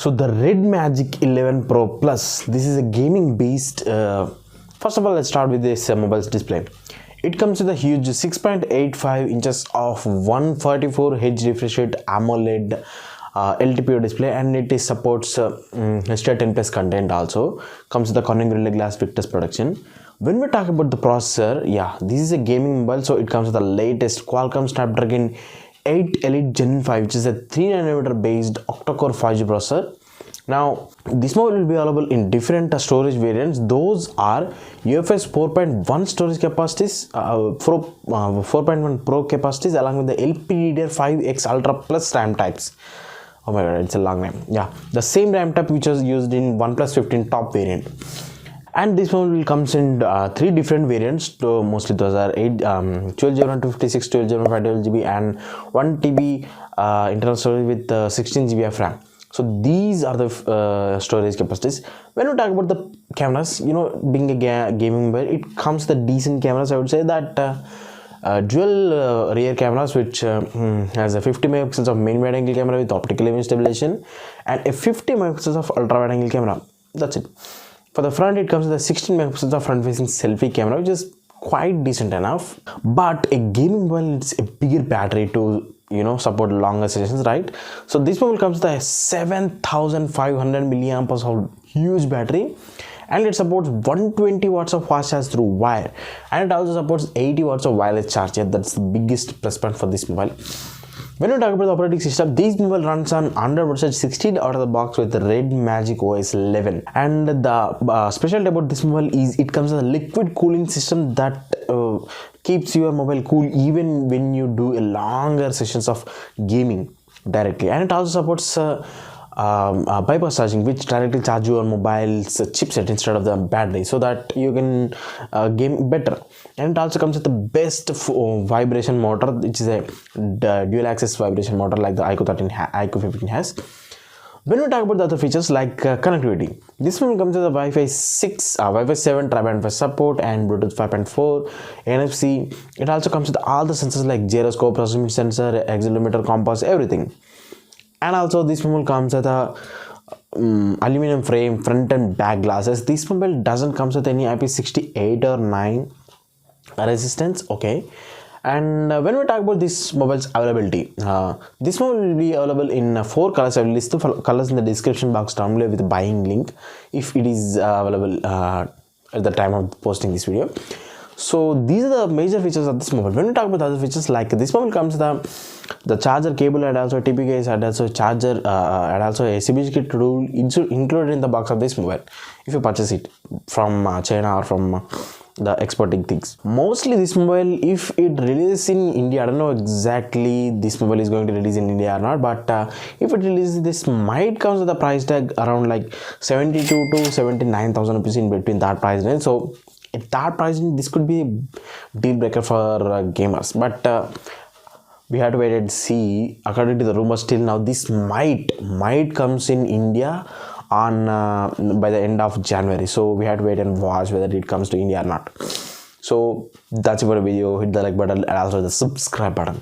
So the RedMagic 11 Pro Plus, this is a gaming based first of all, let's start with this mobile's display. It comes with a huge 6.85 inches of 144 Hz refresh rate AMOLED LTPO display, and it supports HDR10 plus content. Also comes with the Corning Gorilla Glass Victus production. When we talk about the processor, yeah, this is a gaming mobile, so it comes with the latest Qualcomm Snapdragon 8 Elite Gen 5, which is a 3nm based octa-core 5G processor. Now, this mobile will be available in different storage variants. Those are UFS 4.1 storage capacities, 4.1 Pro capacities, along with the LPDDR5X Ultra Plus RAM types. Oh my god, it's a long name. Yeah, the same RAM type which was used in OnePlus 15 top variant. And this one will comes in 3 different variants. So mostly those are 12GB 256, 12GB 512GB, and 1TB internal storage with 16GB of RAM. So these are the storage capacities. When we talk about the cameras, you know, being a gaming mobile, it comes with decent cameras. I would say that dual rear cameras, which has a 50 megapixels of main wide angle camera with optical image stabilization, and a 50 megapixels of ultra wide angle camera. That's it. For the front, it comes with a 16 megapixels of front facing selfie camera, which is quite decent enough. But a gaming mobile needs a bigger battery to, you know, support longer sessions, right? So this mobile comes with a 7500 milliamp of huge battery, and it supports 120 watts of fast charge through wire, and it also supports 80 watts of wireless charger. That's the biggest plus point for this mobile. When we talk about the operating system, this mobile runs on Android version 16 out of the box with the RedMagic OS 11. And the specialty about this mobile is it comes with a liquid cooling system that keeps your mobile cool even when you do a longer sessions of gaming directly. And it also supports bypass charging, which directly charge your mobile's chipset instead of the battery, so that you can game better. And it also comes with the best vibration motor, which is a dual axis vibration motor like the iQOO 15 has. When we talk about the other features like connectivity, this one comes with a Wi-Fi 6, Wi-Fi 7 tri-band support, and Bluetooth 5.4, NFC. It also comes with all the sensors like gyroscope, proximity sensor, accelerometer, compass, everything. And also this mobile comes with a aluminum frame, front and back glasses. This mobile doesn't come with any IP68 or 9 resistance. Okay. And when we talk about this mobile's availability, this mobile will be available in 4 colors. I will list the colors in the description box down below with the buying link if it is available at the time of posting this video. So these are the major features of this mobile. When we talk about other features, like this mobile comes with the charger cable, and also a TP case, and also a charger, and also a CBG kit tool included in the box of this mobile if you purchase it from China or from the exporting things. Mostly this mobile, if it releases in India, I don't know exactly this mobile is going to release in India or not, but if it releases, this might come with a price tag around like 72 to 79,000 rupees, in between that price range. So at that price, this could be a deal breaker for gamers, but we have to wait and see. According to the rumors, till now this might comes in India on by the end of January. So we have to wait and watch whether it comes to India or not. So that's it for the video. Hit the like button and also the subscribe button.